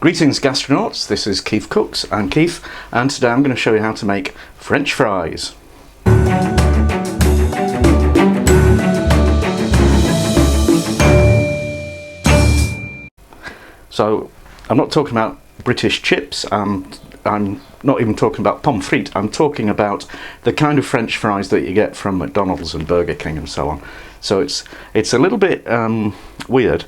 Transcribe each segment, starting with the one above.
Greetings gastronauts, this is Keith Cooks. I'm Keith, and today I'm going to show you how to make French fries. So I'm not talking about British chips, I'm not even talking about pommes frites, I'm talking about the kind of French fries that you get from McDonald's and Burger King and so on. So it's a little bit weird,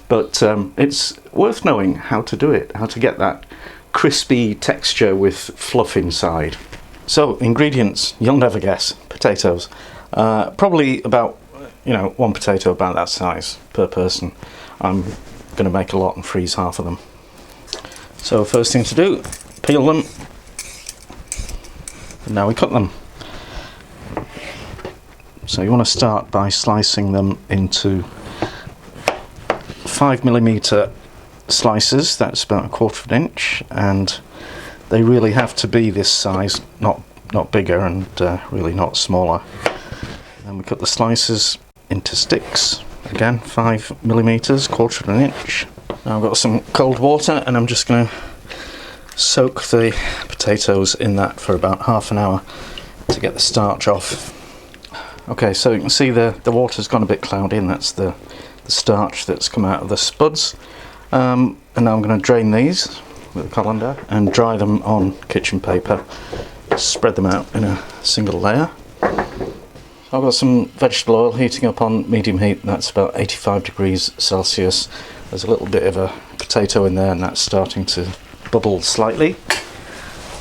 but it's worth knowing how to do it, how to get that crispy texture with fluff inside. So ingredients, you'll never guess, potatoes. Probably about, one potato about that size per person. I'm going to make a lot and freeze half of them. So first thing to do, peel them, and now we cut them. So you want to start by slicing them into 5mm slices, that's about 1/4 inch, and they really have to be this size, not bigger and really not smaller. Then we cut the slices into sticks, again 5mm, 1/4 inch. Now I've got some cold water and I'm just going to soak the potatoes in that for about half an hour to get the starch off. Okay, so you can see the water's gone a bit cloudy, and that's the starch that's come out of the spuds. And now I'm going to drain these with a colander and dry them on kitchen paper. Spread them out in a single layer. I've got some vegetable oil heating up on medium heat, that's about 85 degrees Celsius. There's a little bit of a potato in there and that's starting to bubble slightly.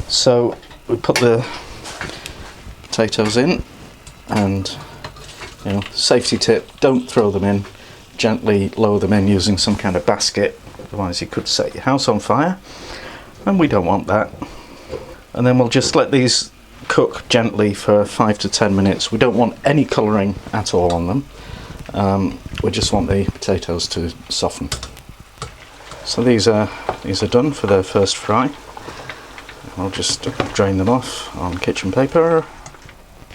So we put the potatoes in, and safety tip, don't throw them in, gently lower them in using some kind of basket, otherwise you could set your house on fire, and we don't want that. And then we'll just let these cook gently for 5 to 10 minutes. We don't want any colouring at all on them. We just want the potatoes to soften. So these are done for their first fry. I'll just drain them off on kitchen paper.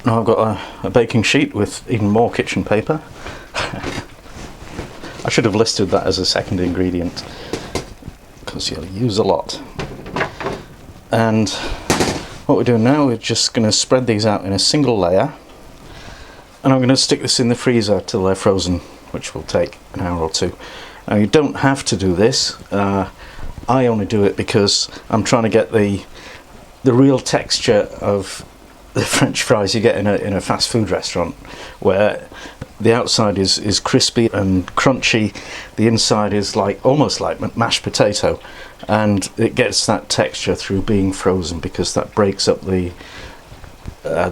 Now I've got a baking sheet with even more kitchen paper. I should have listed that as a second ingredient because you'll use a lot. And what we're doing now, we're just going to spread these out in a single layer, and I'm going to stick this in the freezer till they're frozen, which will take an hour or two. Now you don't have to do this. I only do it because I'm trying to get the real texture of the French fries you get in a fast food restaurant, where the outside is crispy and crunchy, the inside is almost like mashed potato, and it gets that texture through being frozen because that breaks up the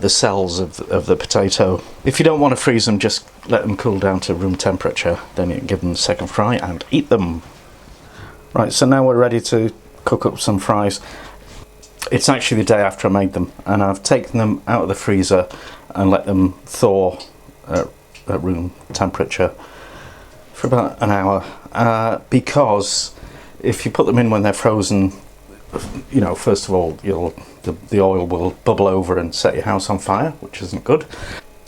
cells of the potato. If you don't want to freeze them, just let them cool down to room temperature, then you can give them the second fry and eat them. Right, so now we're ready to cook up some fries. It's actually the day after I made them, and I've taken them out of the freezer and let them thaw at room temperature for about an hour, because if you put them in when they're frozen, first of all the oil will bubble over and set your house on fire, which isn't good,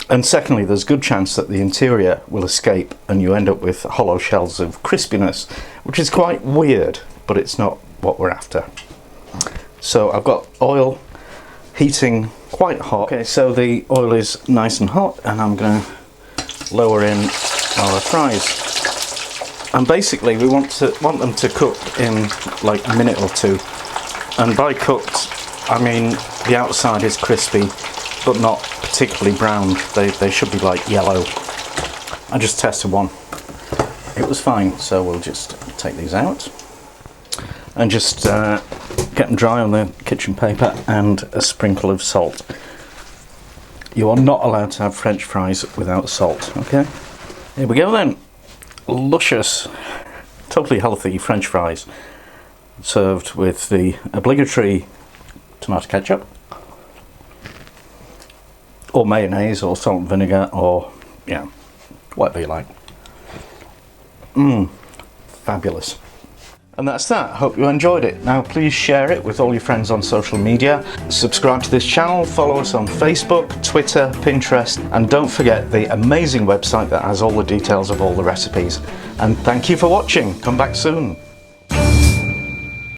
and secondly there's a good chance that the interior will escape and you end up with hollow shells of crispiness, which is quite weird, but it's not what we're after. So I've got oil heating quite hot. Okay, so the oil is nice and hot, and I'm going to lower in our fries. And basically we want them to cook in like a minute or two. And by cooked, I mean the outside is crispy, but not particularly browned. They should be like yellow. I just tested one. It was fine, so we'll just take these out and just get them dry on the kitchen paper and a sprinkle of salt. You are not allowed to have French fries without salt, okay? Here we go then. Luscious, totally healthy French fries, served with the obligatory tomato ketchup, or mayonnaise, or salt and vinegar, or whatever you like. Fabulous. And that's that. Hope you enjoyed it. Now please share it with all your friends on social media. Subscribe to this channel, follow us on Facebook, Twitter, Pinterest, and don't forget the amazing website that has all the details of all the recipes. And thank you for watching. Come back soon.